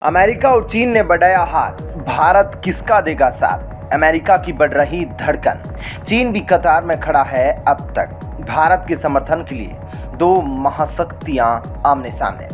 America और चीन ने बढ़ाया हाथ, भारत किसका देगा साथ। अमेरिका की बढ़ रही धड़कन, चीन भी कतार में खड़ा है। अब तक भारत के समर्थन के लिए दो महाशक्तियां आमने सामने।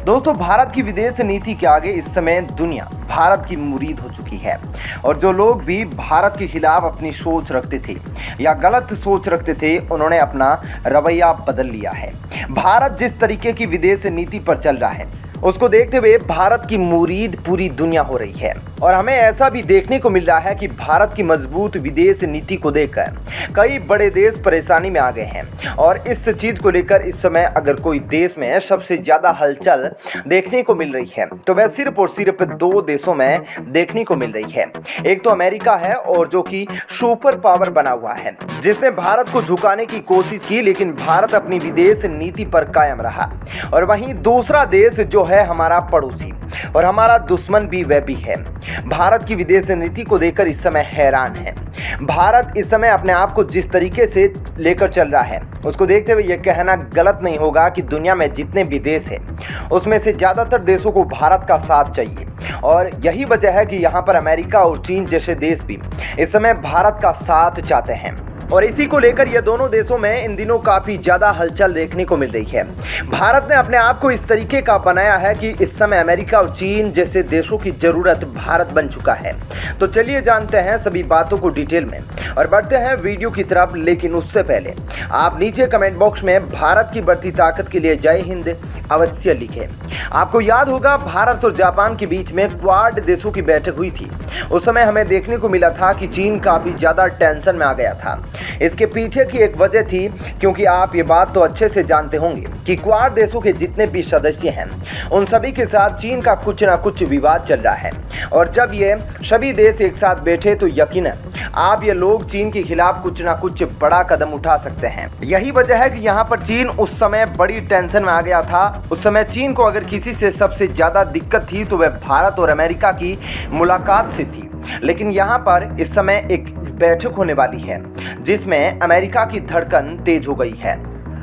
दोस्तों, भारत की विदेश नीति के आगे इस समय दुनिया भारत की मुरीद हो चुकी है और जो लोग भी भारत के खिलाफ अपनी सोच रखते थे या गलत सोच रखते थे, उन्होंने अपना रवैया बदल लिया है। भारत जिस तरीके की विदेश नीति पर चल रहा है, उसको देखते हुए भारत की मुरीद पूरी दुनिया हो रही है और हमें ऐसा भी देखने को मिल रहा है कि भारत की मजबूत विदेश नीति को देखकर कई बड़े देश परेशानी में आ गए हैं। और इस चीज को लेकर इस समय अगर कोई देश में सबसे ज्यादा हलचल देखने को मिल रही है तो वह सिर्फ और सिर्फ दो देशों में देखने को मिल रही है। एक तो अमेरिका है और जो कि सुपर पावर बना हुआ है, जिसने भारत को झुकाने की कोशिश की, लेकिन भारत अपनी विदेश नीति पर कायम रहा। और वहीं दूसरा देश जो है हमारा पड़ोसी और हमारा दुश्मन भी, वह भी है। भारत की विदेश नीति को देखकर इस समय हैरान है। भारत इस समय अपने आप को जिस तरीके से लेकर चल रहा है, उसको देखते हुए यह कहना गलत नहीं होगा कि दुनिया में जितने भी देश हैं, उसमें से ज़्यादातर देशों को भारत का साथ चाहिए। और यही वजह है कि यहाँ पर अमेरिका और चीन जैसे देश भी इस समय भारत का साथ चाहते हैं। और इसी को लेकर ये दोनों देशों में इन दिनों काफ़ी ज़्यादा हलचल देखने को मिल रही है। भारत ने अपने आप को इस तरीके का बनाया है कि इस समय अमेरिका और चीन जैसे देशों की ज़रूरत भारत बन चुका है। तो चलिए जानते हैं सभी बातों को डिटेल में और बढ़ते हैं वीडियो की तरफ। लेकिन उससे पहले आप नीचे कमेंट बॉक्स में भारत की बढ़ती ताकत के लिए जय हिंद अवश्य लिखें। आपको याद होगा, भारत और जापान के बीच में क्वाड देशों की बैठक हुई थी। उस समय हमें देखने को मिला था कि चीन काफ़ी ज़्यादा टेंशन में आ गया था। इसके पीछे की एक वजह थी, क्योंकि आप ये बात तो अच्छे से जानते होंगे कि क्वाड देशों के जितने भी सदस्य हैं, उन सभी के साथ चीन का कुछ ना कुछ विवाद चल रहा है। और जब ये सभी देश एक साथ बैठे तो यकीनन आप ये लोग चीन के खिलाफ कुछ ना कुछ बड़ा कदम उठा सकते हैं। यही वजह है कि यहाँ पर चीन उस समय बड़ी टेंशन में आ गया था। उस समय चीन को अगर किसी से सबसे ज़्यादा दिक्कत थी तो वह भारत और अमेरिका की मुलाकात से थी। लेकिन यहाँ पर इस समय एक बैठक होने वाली है जिसमें अमेरिका की धड़कन तेज हो गई है।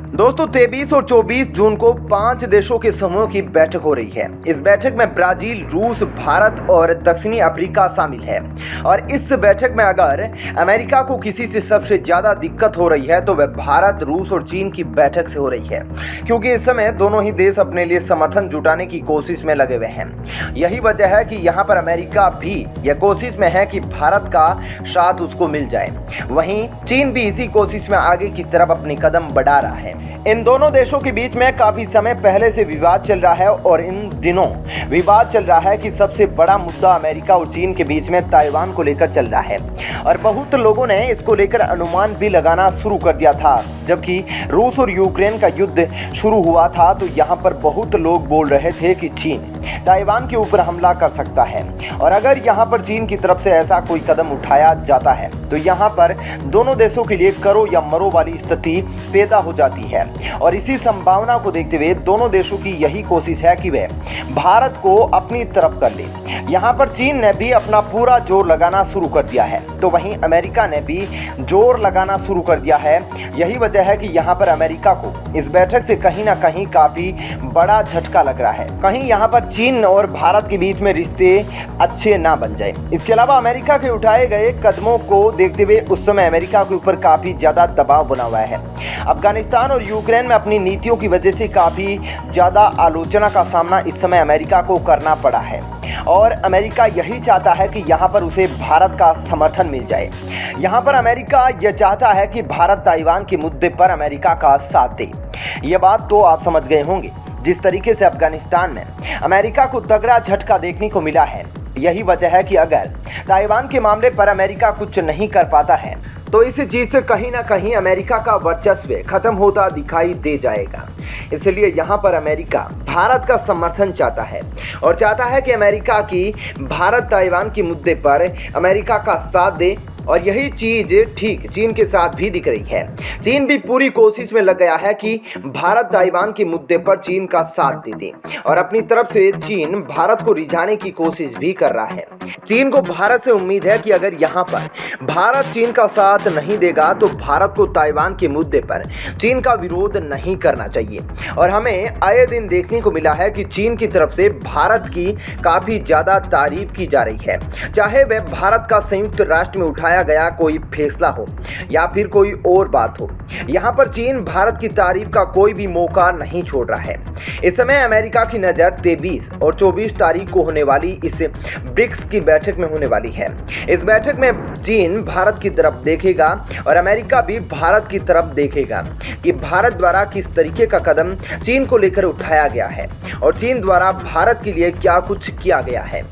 दोस्तों, 23 और 24 जून को 5 देशों के समूह की बैठक हो रही है। इस बैठक में ब्राजील, रूस, भारत और दक्षिणी अफ्रीका शामिल है। और इस बैठक में अगर अमेरिका को किसी से सबसे ज़्यादा दिक्कत हो रही है तो वह भारत, रूस और चीन की बैठक से हो रही है, क्योंकि इस समय दोनों ही देश अपने लिए समर्थन जुटाने की कोशिश में लगे हुए हैं। यही वजह है कि यहाँ पर अमेरिका भी यह कोशिश में है कि भारत का साथ उसको मिल जाए। वहीं चीन भी इसी कोशिश में आगे की तरफ अपनी कदम बढ़ा रहा है। इन दोनों देशों के बीच में काफी समय पहले से विवाद चल रहा है और इन दिनों विवाद चल रहा है कि सबसे बड़ा मुद्दा अमेरिका और चीन के बीच में ताइवान को लेकर चल रहा है। और बहुत लोगों ने इसको लेकर अनुमान भी लगाना शुरू कर दिया था। जबकि रूस और यूक्रेन का युद्ध शुरू हुआ था तो यहाँ पर बहुत लोग बोल रहे थे कि चीन ताइवान के ऊपर हमला कर सकता है। और अगर यहाँ पर चीन की तरफ से ऐसा कोई कदम उठाया जाता है तो यहाँ पर दोनों देशों के लिए करो या मरो वाली स्थिति पैदा हो जाती है। और इसी संभावना को देखते हुए दोनों देशों की यही कोशिश है कि वे भारत को अपनी तरफ कर ले। यहाँ पर चीन ने भी अपना पूरा जोर लगाना शुरू कर दिया है, तो वहीं अमेरिका ने भी जोर लगाना शुरू कर दिया है। यही वजह है कि यहाँ पर अमेरिका को इस बैठक से कहीं ना कहीं काफ़ी बड़ा झटका लग रहा है। कहीं यहाँ पर चीन और भारत के बीच में रिश्ते अच्छे ना बन जाए। इसके अलावा अमेरिका के उठाए गए कदमों को देखते हुए उस समय अमेरिका के ऊपर काफ़ी ज़्यादा दबाव बना हुआ है। अफगानिस्तान और यूक्रेन में अपनी नीतियों की वजह से काफ़ी ज़्यादा आलोचना का सामना इस समय अमेरिका को करना पड़ा है। और अमेरिका यही चाहता है कि यहाँ पर उसे भारत का समर्थन मिल जाए। यहाँ पर अमेरिका यह चाहता है कि भारत ताइवान के मुद्दे पर अमेरिका का साथ दे। ये बात तो आप समझ गए होंगे। जिस तरीके से अफगानिस्तान में अमेरिका को तगड़ा झटका देखने को मिला है, यही वजह है कि अगर ताइवान के मामले पर अमेरिका कुछ नहीं कर पाता है तो इस चीज़ से कहीं ना कहीं अमेरिका का वर्चस्व खत्म होता दिखाई दे जाएगा। इसलिए यहाँ पर अमेरिका भारत का समर्थन चाहता है और चाहता है कि अमेरिका की भारत ताइवान के मुद्दे पर अमेरिका का साथ दे और यही चीज ठीक चीन के साथ भी दिख रही है। चीन भी पूरी कोशिश में लग गया है कि भारत ताइवान के मुद्दे पर चीन का साथ दे दे और अपनी तरफ से चीन भारत को रिझाने की कोशिश भी कर रहा है। चीन को भारत से उम्मीद है कि अगर यहाँ पर भारत चीन का साथ नहीं देगा तो भारत को ताइवान के मुद्दे पर चीन का विरोध नहीं करना चाहिए। और हमें आए दिन देखने को मिला है कि चीन की तरफ से भारत की काफी ज्यादा तारीफ की जा रही है, चाहे वह भारत का संयुक्त राष्ट्र में उठाया गया कोई फैसला हो या फिर कोई और बात हो। यहाँ पर चीन भारत की तारीफ का कोई भी मौका नहीं छोड़ रहा है। इस समय अमेरिका की नज़र 23 और 24 तारीख को होने वाली इस ब्रिक्स की बैठक में होने वाली है। इस बैठक में चीन भारत की तरफ देखेगा और अमेरिका भी भारत की तरफ देखेगा कि भारत द्वारा किस तरीके का कदम चीन को लेकर उठाया गया है और चीन द्वारा भारत के लिए क्या कुछ किया गया है।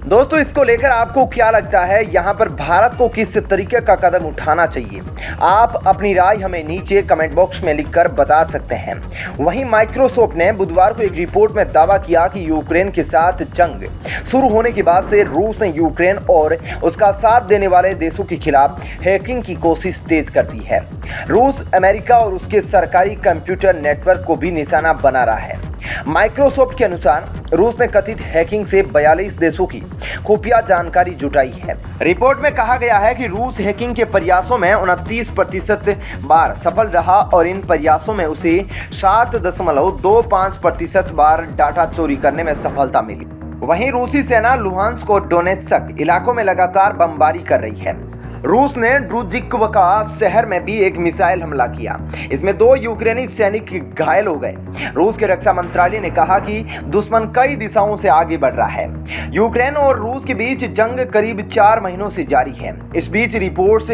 दोस्तों, इसको लेकर आपको क्या लगता है, यहाँ पर भारत को किस तरीके का कदम उठाना चाहिए? आप अपनी राय हमें नीचे कमेंट बॉक्स में लिखकर बता सकते हैं। वहीं माइक्रोसॉफ्ट ने बुधवार को एक रिपोर्ट में दावा किया कि यूक्रेन के साथ जंग शुरू होने के बाद से रूस ने यूक्रेन और उसका साथ देने वाले देशों के खिलाफ हैकिंग की कोशिश तेज कर दी है। रूस अमेरिका और उसके सरकारी कंप्यूटर नेटवर्क को भी निशाना बना रहा है। माइक्रोसॉफ्ट के अनुसार रूस ने कथित हैकिंग से 42 देशों की खुफिया जानकारी जुटाई है। रिपोर्ट में कहा गया है कि रूस हैकिंग के प्रयासों में 29% बार सफल रहा और इन प्रयासों में उसे 7.25% बार डाटा चोरी करने में सफलता मिली। वहीं रूसी सेना लुहांस्क और डोनेत्स्क इलाकों में लगातार बमबारी कर रही है। रूस ने ड्रूजिक्वका शहर में भी एक मिसाइल हमला किया। इसमें 2 यूक्रेनी सैनिक घायल हो गए। रूस के रक्षा मंत्रालय ने कहा कि दुश्मन कई दिशाओं से आगे बढ़ रहा है। यूक्रेन और रूस के बीच जंग करीब 4 महीनों से जारी है। इस बीच रिपोर्ट्स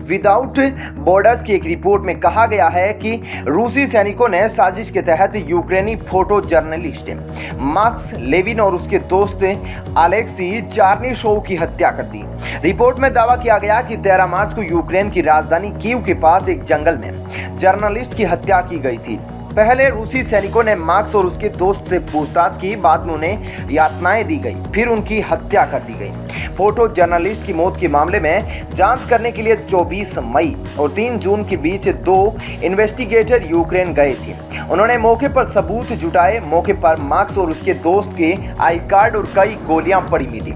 विदाउट बॉर्डर्स की एक रिपोर्ट में कहा गया है कि रूसी सैनिकों ने साजिश के तहत यूक्रेनी फोटो जर्नलिस्ट मार्क्स लेविन और उसके दोस्त अलेक्सी चार्निशोव की हत्या कर दी। रिपोर्ट में दावा किया गया कि 13 मार्च को यूक्रेन की राजधानी कीव के पास एक जंगल में जर्नलिस्ट की हत्या की गई थी। पहले रूसी सैनिकों ने मार्क्स और उसके दोस्त से पूछताछ की, बाद में उन्हें यातनाएं दी गई, फिर उनकी हत्या कर दी गई। फोटो जर्नलिस्ट की मौत के मामले में जांच करने के लिए 24 मई और 3 जून के बीच 2 इन्वेस्टिगेटर यूक्रेन गए थे। उन्होंने मौके पर सबूत जुटाए। मौके पर मार्क्स और उसके दोस्त के आई कार्ड और कई गोलियां पड़ी मिली।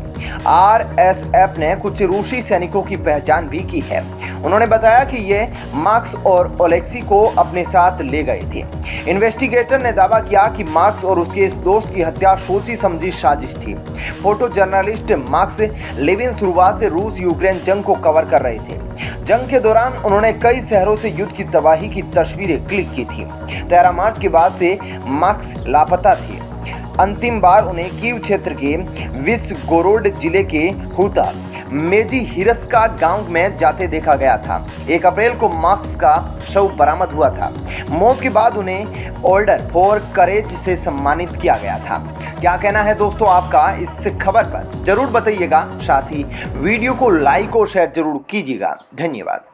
RSF ने कुछ रूसी सैनिकों की पहचान भी की है। उन्होंने बताया कि ये मार्क्स और ओलेक्सी को अपने साथ ले गए थे। इन्वेस्टिगेटर ने दावा किया कि मार्क्स और उसके इस दोस्त की हत्या सोची समझी साजिश थी। फोटो जर्नलिस्ट मार्क्स लेविन शुरुआत से रूस यूक्रेन जंग को कवर कर रहे थे। जंग के दौरान उन्होंने कई शहरों से युद्ध की तबाही की तस्वीरें क्लिक की थी। 13 मार्च के बाद से मार्क्स लापता थे। अंतिम बार उन्हें कीव क्षेत्र के विस्गोरोड जिले के हुता मेजी हिरस्का गांव में जाते देखा गया था। 1 अप्रैल को मार्क्स का शव बरामद हुआ था। मौत के बाद उन्हें ऑर्डर फॉर करेज से सम्मानित किया गया था। क्या कहना है दोस्तों आपका इस खबर पर, जरूर बताइएगा। साथ ही वीडियो को लाइक और शेयर जरूर कीजिएगा। धन्यवाद।